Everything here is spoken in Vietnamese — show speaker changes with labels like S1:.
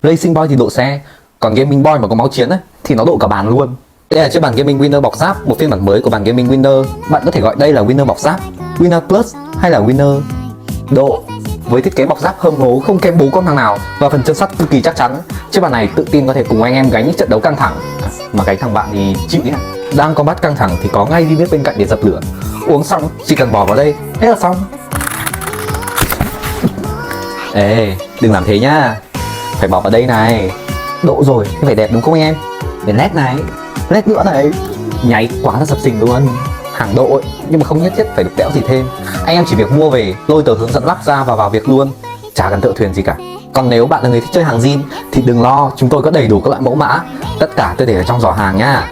S1: Racing Boy thì độ xe, còn Gaming Boy mà có máu chiến ấy thì nó độ cả bàn luôn. Đây là chiếc bàn Gaming Winner bọc giáp, một phiên bản mới của bàn Gaming Winner. Bạn có thể gọi đây là Winner bọc giáp, Winner Plus hay là Winner Độ. Với thiết kế bọc giáp hâm hố không kém bố con thằng nào và phần chân sắt cực kỳ chắc chắn, chiếc bàn này tự tin có thể cùng anh em gánh những trận đấu căng thẳng. Mà gánh thằng bạn thì chịu nhé. Đang combat căng thẳng thì có ngay ly nước bên cạnh để dập lửa. Uống xong chỉ cần bỏ vào đây, hết là xong. Ê, đừng làm thế nhá. Phải bỏ vào đây này. Độ rồi, phải đẹp đúng không anh em? Để led này, led nữa này. Nháy quá là sập sình luôn. Hàng độ ấy, nhưng mà không nhất thiết phải được đẽo gì thêm. Anh em chỉ việc mua về, lôi tờ hướng dẫn lắp ra và vào việc luôn. Chả cần thợ thuyền gì cả. Còn nếu bạn là người thích chơi hàng zin thì đừng lo, chúng tôi có đầy đủ các loại mẫu mã. Tất cả tôi để ở trong giỏ hàng nhá.